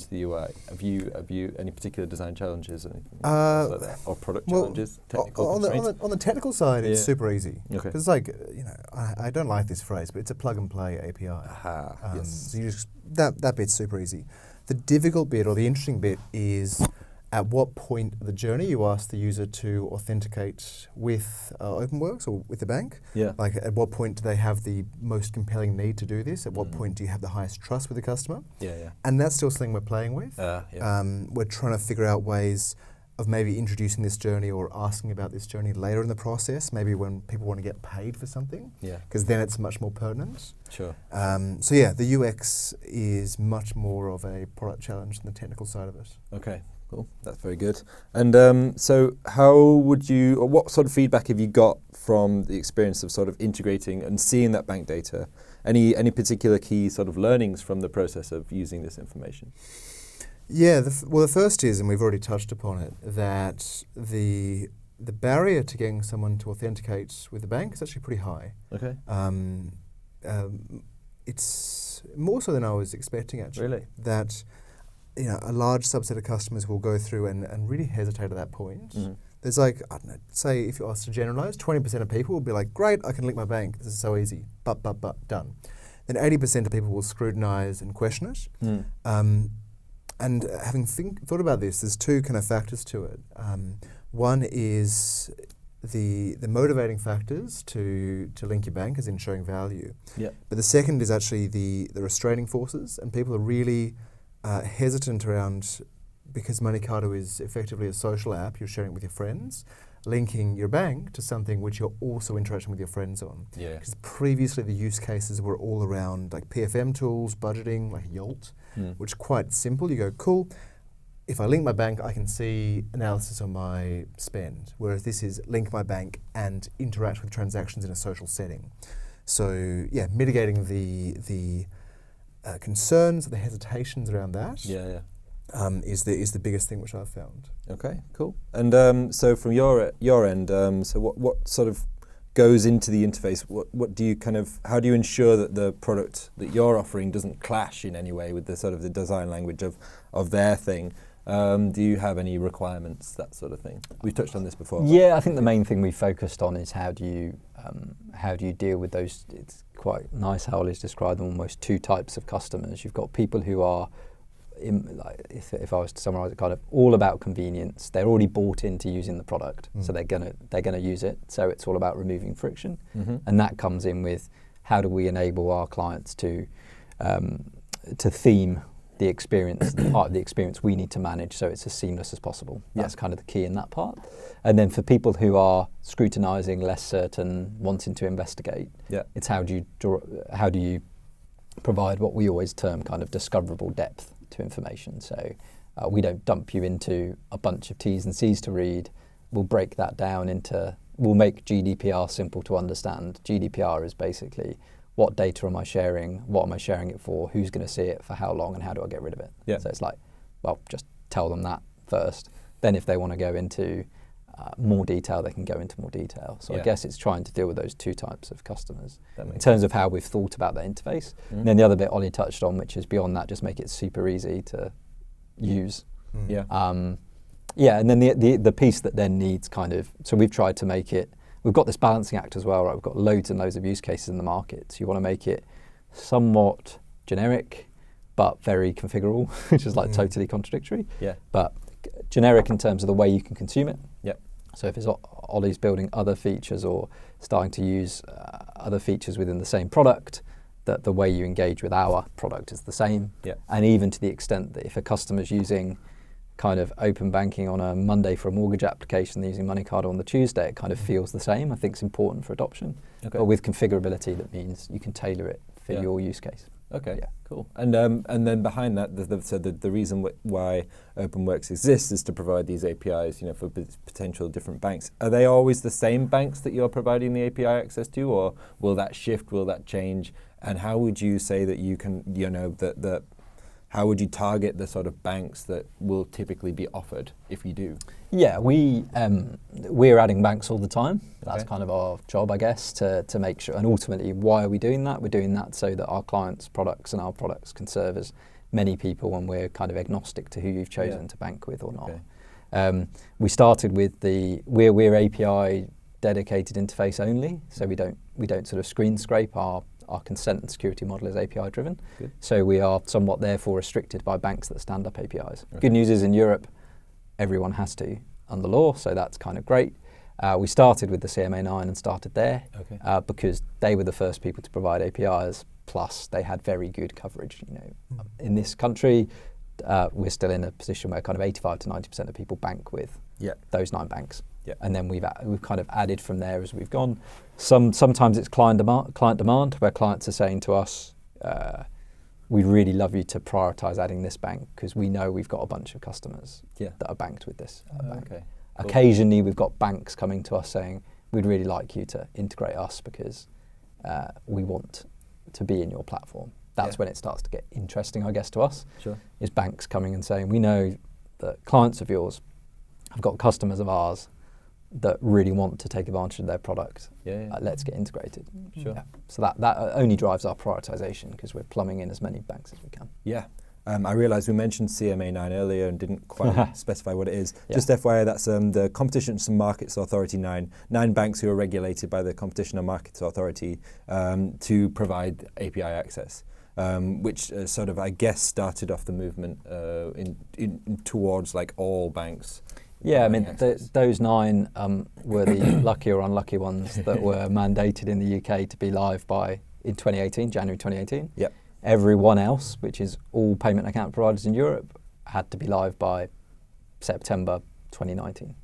the UI? Have you any particular design challenges or anything like that? Or product challenges? Technical on the technical side, it's super easy. Okay. Because like I don't like this phrase, but it's a plug and play API. So you just that bit's super easy. The difficult bit or the interesting bit is at what point of the journey you ask the user to authenticate with Openwrks or with the bank. Like at what point do they have the most compelling need to do this? At what point do you have the highest trust with the customer? And that's still something we're playing with. We're trying to figure out ways of maybe introducing this journey or asking about this journey later in the process, maybe when people want to get paid for something, because then it's much more pertinent. Sure. The UX is much more of a product challenge than the technical side of it. Okay. Cool, that's very good. And so how would you, or what sort of feedback have you got from the experience of sort of integrating and seeing that bank data? Any particular key sort of learnings from the process of using this information? The first is, and we've already touched upon it, that the barrier to getting someone to authenticate with the bank is actually pretty high. Okay. It's more so than I was expecting, actually. Really? That a large subset of customers will go through and really hesitate at that point. There's like, I don't know, say if you ask to generalize, 20% of people will be like, great, I can link my bank, this is so easy, but, done. Then 80% of people will scrutinize and question it. And having thought about this, there's two kind of factors to it. One is the motivating factors to link your bank as in showing value. But the second is actually the restraining forces, and people are really hesitant around, because Moneycado is effectively a social app, you're sharing it with your friends, linking your bank to something which you're also interacting with your friends on. Because previously the use cases were all around like PFM tools, budgeting, like Yolt, which is quite simple. You go, cool, if I link my bank, I can see analysis on my spend. Whereas this is link my bank and interact with transactions in a social setting. So mitigating the concerns, the hesitations around that Yeah. is the biggest thing which I've found. Okay, cool. And so from your end, so what sort of goes into the interface? What do you how do you ensure that the product that you're offering doesn't clash in any way with the sort of the design language of their thing? Do you have any requirements, that sort of thing? We've touched on this before. Yeah, I think the main thing we focused on is how do you deal with those? It's quite nice how Ollie's described them, almost two types of customers. You've got people who are, if I was to summarise it, kind of all about convenience. They're already bought into using the product, so they're gonna use it. So it's all about removing friction, and that comes in with how do we enable our clients to theme the experience, the part of the experience we need to manage, so it's as seamless as possible. That's kind of the key in that part. And then for people who are scrutinising, less certain, wanting to investigate, it's how do you provide what we always term kind of discoverable depth to information. So we don't dump you into a bunch of T's and C's to read. We'll break that down we'll make GDPR simple to understand. GDPR is basically, what data am I sharing? What am I sharing it for? Who's going to see it? For how long? And how do I get rid of it? Yeah. So it's like, well, just tell them that first. Then if they want to go into more detail, they can go into more detail. So I guess it's trying to deal with those two types of customers in terms of how we've thought about that interface. And then the other bit Ollie touched on, which is beyond that, just make it super easy to use. And then the piece that then needs so we've tried to make it, we've got this balancing act as well, right? We've got loads and loads of use cases in the market. So you want to make it somewhat generic, but very configurable, which is like totally contradictory. But generic in terms of the way you can consume it. So if it's Ollie's building other features or starting to use other features within the same product, that the way you engage with our product is the same. And even to the extent that if a customer's using kind of open banking on a Monday for a mortgage application, they're using Moneycado on the Tuesday, it kind of feels the same. I think it's important for adoption. But with configurability, that means you can tailor it for your use case. Okay, cool. And then behind that, the reason why Openwrks exists is to provide these APIs, for potential different banks. Are they always the same banks that you're providing the API access to, or will that shift? Will that change? And how would you say that you can, how would you target the sort of banks that will typically be offered if you do? Yeah, we're adding banks all the time. That's kind of our job, I guess, to make sure. And ultimately, why are we doing that? We're doing that so that our clients' products and our products can serve as many people when we're kind of agnostic to who you've chosen to bank with or not. We started with we're API dedicated interface only, so we don't sort of screen scrape. Our consent and security model is API driven. So we are somewhat therefore restricted by banks that stand up APIs. Good news is in Europe, everyone has to under law, so that's kind of great. We started with the CMA9 and started there because they were the first people to provide APIs, plus they had very good coverage. In this country, we're still in a position where kind of 85 to 90% of people bank with those 9 banks. And then we've kind of added from there as we've gone. Sometimes it's client demand, where clients are saying to us, we'd really love you to prioritise adding this bank because we know we've got a bunch of customers that are banked with this bank. Cool. Occasionally we've got banks coming to us saying, we'd really like you to integrate us because we want to be in your platform. That's when it starts to get interesting, I guess, to us, is banks coming and saying, we know that clients of yours have got customers of ours that really want to take advantage of their product. Let's get integrated. So that only drives our prioritization because we're plumbing in as many banks as we can. I realised we mentioned CMA9 earlier and didn't quite specify what it is. Just FYI, that's the Competition and Markets Authority 9 banks who are regulated by the Competition and Markets Authority to provide API access, which sort of, I guess, started off the movement in towards like all banks. I mean, those 9 were the lucky or unlucky ones that were mandated in the UK to be live in 2018, January 2018. Everyone else, which is all payment account providers in Europe, had to be live by September 2019.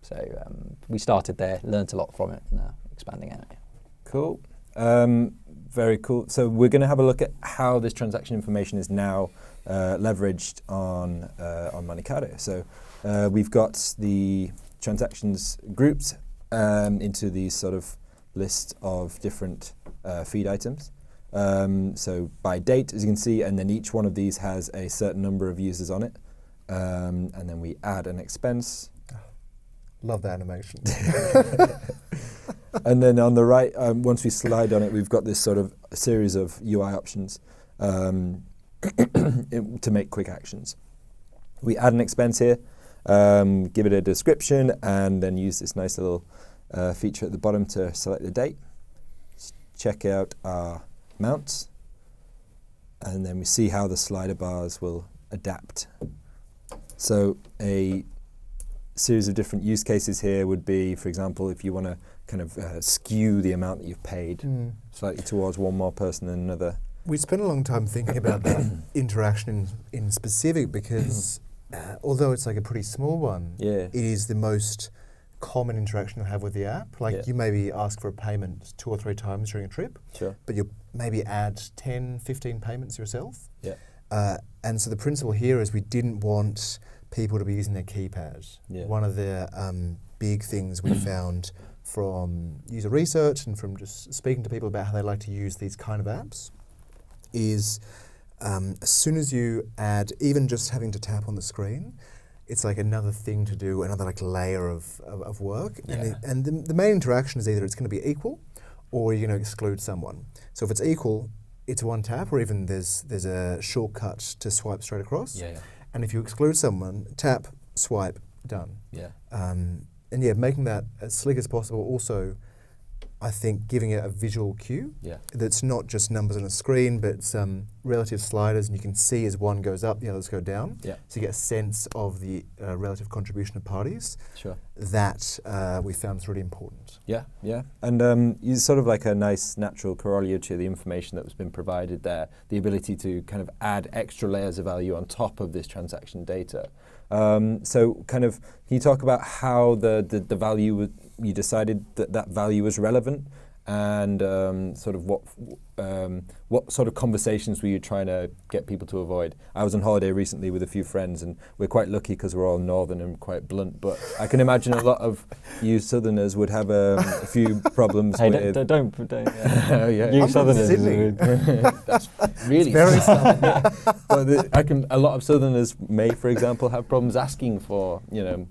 So we started there, learnt a lot from it, and now expanding out. Cool. Very cool. So we're going to have a look at how this transaction information is now leveraged on Moneycado. So we've got the transactions grouped into these sort of list of different feed items. So by date, as you can see, and then each one of these has a certain number of users on it. And then we add an expense. Love the animation. And then on the right, once we slide on it, we've got this sort of a series of UI options to make quick actions. We add an expense here, give it a description, and then use this nice little feature at the bottom to select the date. Check out our amounts, and then we see how the slider bars will adapt. So a series of different use cases here would be, for example, if you want to kind of skew the amount that you've paid slightly towards one more person than another. We spent a long time thinking about that interaction in specific because although it's like a pretty small one, it is the most common interaction you'll have with the app. Like you maybe ask for a payment 2 or 3 times during a trip, but you'll maybe add 10, 15 payments yourself. And so the principle here is we didn't want people to be using their keypad. One of the big things we found from user research and from just speaking to people about how they like to use these kind of apps is as soon as you add even just having to tap on the screen, it's like another thing to do, another like layer of work. And the main interaction is either it's going to be equal or you're going to exclude someone. So if it's equal, it's one tap, or even there's a shortcut to swipe straight across. And if you exclude someone, tap, swipe, done. And making that as slick as possible. Also, I think giving it a visual cue that's not just numbers on a screen, but some relative sliders, and you can see as one goes up, the others go down. So you get a sense of the relative contribution of parties. That we found is really important. And it's sort of like a nice natural corollary to the information that was been provided there, the ability to kind of add extra layers of value on top of this transaction data. So kind of, can you talk about how the value, you decided that value was relevant, and sort of what sort of conversations were you trying to get people to avoid? I was on holiday recently with a few friends, and we're quite lucky because we're all northern and quite blunt, but I can imagine a lot of you southerners would have a few problems with... Don't you southerners. That's really very a lot of southerners may, for example, have problems asking for,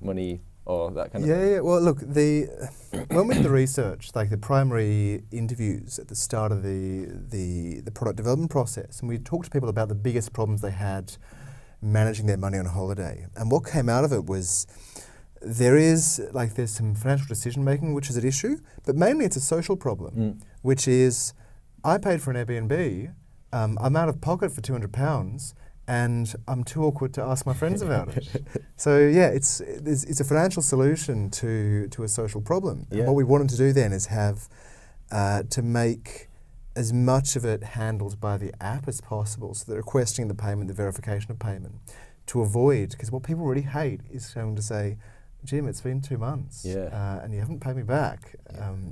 money or that kind of thing. Well, look, when we did the research, like the primary interviews at the start of the product development process, and we talked to people about the biggest problems they had managing their money on holiday. And what came out of it was there's some financial decision making which is at issue, but mainly it's a social problem, which is I paid for an Airbnb, I'm out of pocket for £200, and I'm too awkward to ask my friends about it. So it's a financial solution to a social problem. And what we wanted to do then is have to make as much of it handled by the app as possible, so the requesting the payment, the verification of payment, to avoid, because what people really hate is having to say, Jim, it's been 2 months and you haven't paid me back.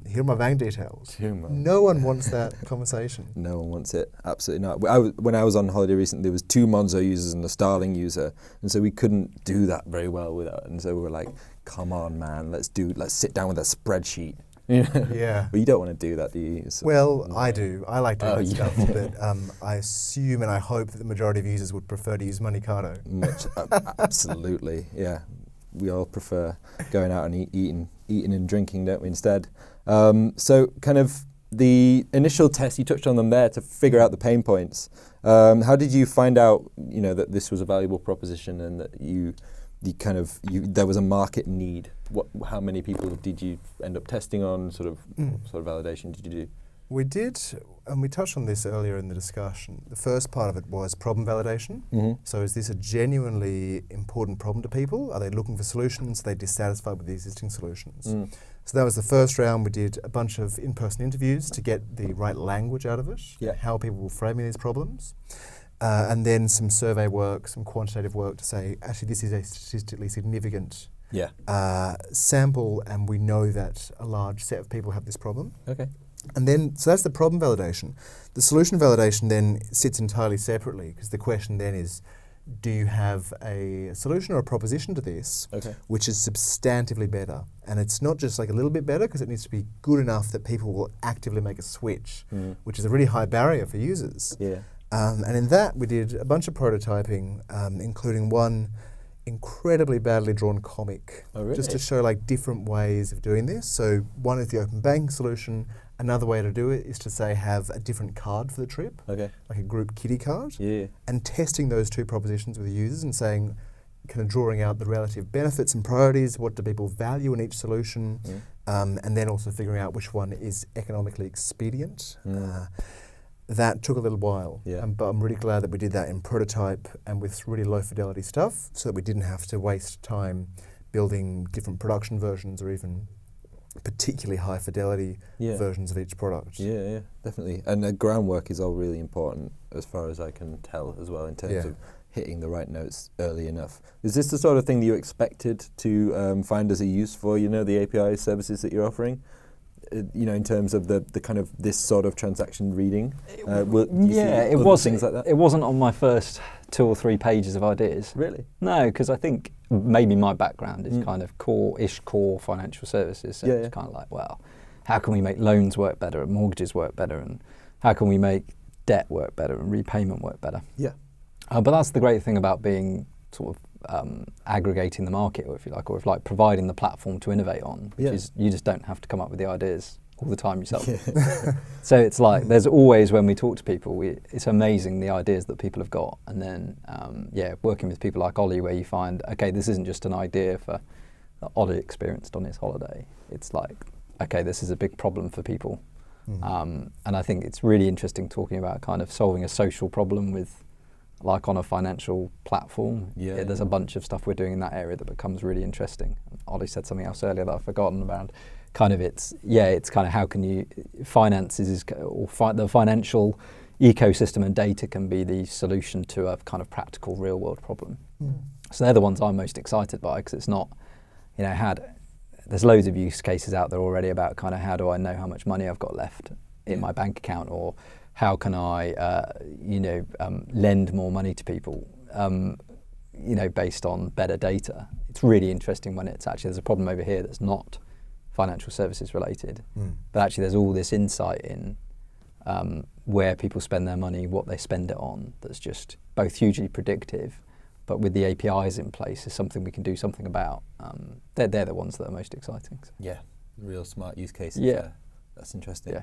Here are my bank details. No one wants that conversation. No one wants it. Absolutely not. When I was on holiday recently, there was 2 Monzo users and a Starling user, and so we couldn't do that very well without. And so we were like, "Come on, man, let's sit down with a spreadsheet." But you don't want to do that, do you? So, well, I do. I like doing that stuff, but I assume and I hope that the majority of users would prefer to use Moneycado. Absolutely, yeah. We all prefer going out and eating and drinking, don't we, instead? So kind of the initial test, you touched on them there to figure out the pain points. How did you find out, that this was a valuable proposition and that there was a market need? How many people did you end up testing on? Sort of validation did you do? We did, and we touched on this earlier in the discussion. The first part of it was problem validation. So is this a genuinely important problem to people? Are they looking for solutions? Are they dissatisfied with the existing solutions? So that was the first round. We did a bunch of in-person interviews to get the right language out of it, how people were framing these problems. And then some survey work, some quantitative work to say, actually, this is a statistically significant sample, and we know that a large set of people have this problem. And then, so that's the problem validation. The solution validation then sits entirely separately, because the question then is, do you have a solution or a proposition to this which is substantively better? And it's not just like a little bit better, because it needs to be good enough that people will actively make a switch, which is a really high barrier for users. And in that, we did a bunch of prototyping, including one incredibly badly drawn comic, just to show like different ways of doing this. So one is the open banking solution. Another way to do it is to say have a different card for the trip, like a group kiddie card, and testing those two propositions with the users and saying, kind of drawing out the relative benefits and priorities, what do people value in each solution, and then also figuring out which one is economically expedient. That took a little while, but I'm really glad that we did that in prototype and with really low fidelity stuff, so that we didn't have to waste time building different production versions or even particularly high fidelity versions of each product. Yeah, definitely. And the groundwork is all really important as far as I can tell as well, in terms of hitting the right notes early enough. Is this the sort of thing that you expected to find as a use for, the API services that you're offering? In terms of the kind of this sort of transaction reading? It was things like that. It wasn't on my first 2 or 3 pages of ideas. Really? No, because I think maybe my background is kind of core financial services. So it's kind of like, well, how can we make loans work better and mortgages work better, and how can we make debt work better and repayment work better? But that's the great thing about being sort of aggregating the market, or if you like, providing the platform to innovate on, which is you just don't have to come up with the ideas all the time yourself. So it's like there's always, when we talk to people, it's amazing the ideas that people have got, and then working with people like Ollie, where you find, okay, this isn't just an idea that Ollie experienced on his holiday. It's like, okay, this is a big problem for people, and I think it's really interesting talking about kind of solving a social problem with, like, on a financial platform. There's a bunch of stuff we're doing in that area that becomes really interesting. Ollie said something else earlier that I've forgotten about. Kind of it's kind of how can you, the financial ecosystem and data can be the solution to a kind of practical real world problem. So they're the ones I'm most excited by, because it's not, there's loads of use cases out there already about kind of how do I know how much money I've got left in my bank account, or how can I, lend more money to people, based on better data. It's really interesting when it's actually, there's a problem over here that's not financial services related, but actually there's all this insight in where people spend their money, what they spend it on, that's just both hugely predictive, but with the APIs in place is something we can do something about. They're the ones that are most exciting. So. Yeah, real smart use cases. That's interesting. Yeah.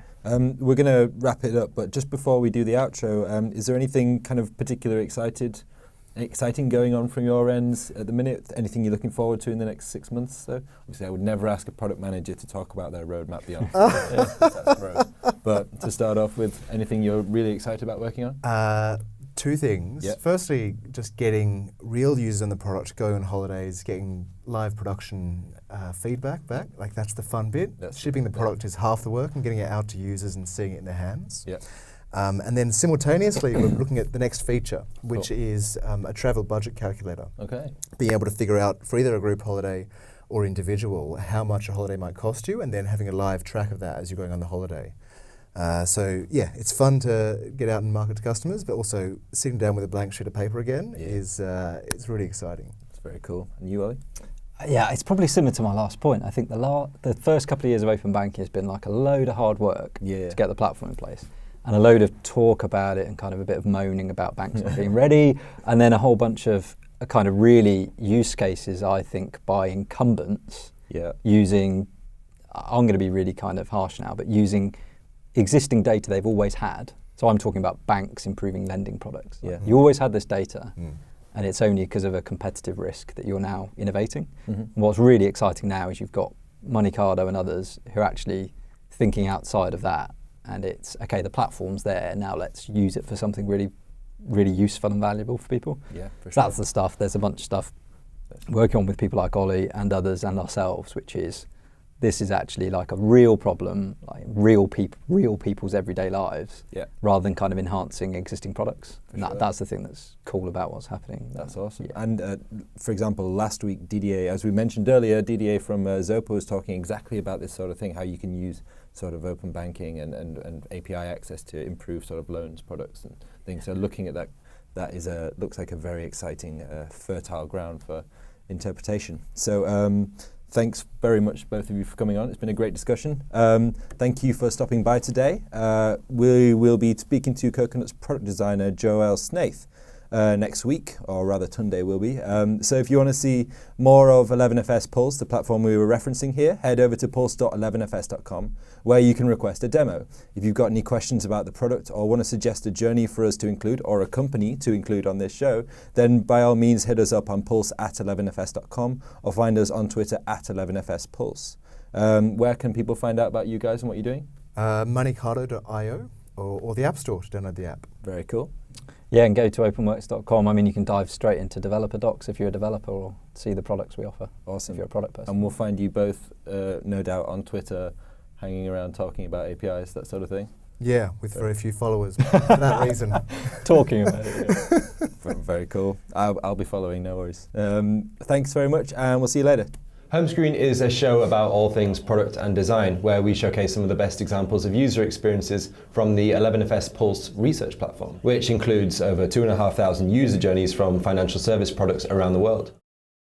We're going to wrap it up, but just before we do the outro, is there anything kind of particularly exciting going on from your ends at the minute? Anything you're looking forward to in the next 6 months? So obviously, I would never ask a product manager to talk about their roadmap beyond. But to start off with, anything you're really excited about working on? 2 things. Firstly, just getting real users on the product, going on holidays, getting live production feedback back. Like, that's the fun bit. Shipping the product is half the work, and getting it out to users and seeing it in their hands. And then simultaneously, we're looking at the next feature, which is a travel budget calculator. Being able to figure out, for either a group holiday or individual, how much a holiday might cost you, and then having a live track of that as you're going on the holiday. It's fun to get out and market to customers, but also sitting down with a blank sheet of paper again is it's really exciting. It's very cool. And you, Ollie? Yeah, it's probably similar to my last point. I think the first couple of years of open banking has been like a load of hard work to get the platform in place, and a load of talk about it, and kind of a bit of moaning about banks not being ready, and then a whole bunch of kind of really use cases, I think, by incumbents using, I'm going to be really kind of harsh now, but using existing data they've always had. So I'm talking about banks improving lending products. You always had this data, and it's only because of a competitive risk that you're now innovating. And what's really exciting now is you've got Moneycado and others who are actually thinking outside of that, and it's, okay, the platform's there, now let's use it for something really, really useful and valuable for people. So that's the stuff. There's a bunch of stuff working on with people like Ollie and others and ourselves, which is, this is actually like a real problem, like real people's everyday lives, rather than kind of enhancing existing products. And that's the thing that's cool about what's happening. That's awesome. And for example, last week, DDA, as we mentioned earlier, DDA from Zopa was talking exactly about this sort of thing, how you can use sort of open banking and API access to improve sort of loans products and things. So looking at that that is looks like a very exciting, fertile ground for interpretation. So thanks very much, both of you, for coming on. It's been a great discussion. Thank you for stopping by today. We will be speaking to Coconut's product designer, Joel Snaith, next week, or rather Tunde will be. So if you want to see more of 11FS Pulse, the platform we were referencing here, head over to pulse.11fs.com, where you can request a demo. If you've got any questions about the product or want to suggest a journey for us to include or a company to include on this show, then by all means hit us up on pulse@11fs.com or find us on Twitter @11fspulse. Where can people find out about you guys and what you're doing? Moneycado.io or the App Store to download the app. Very cool. Yeah, and go to openwrks.com. I mean, you can dive straight into developer docs if you're a developer, or see the products we offer. Awesome. If you're a product person. And we'll find you both, no doubt, on Twitter, hanging around talking about APIs, that sort of thing. Yeah, with very few followers for that reason. Talking about it. Yeah. Very cool. I'll be following, no worries. Thanks very much, and we'll see you later. Homescreen is a show about all things product and design, where we showcase some of the best examples of user experiences from the 11FS Pulse research platform, which includes over 2,500 user journeys from financial service products around the world.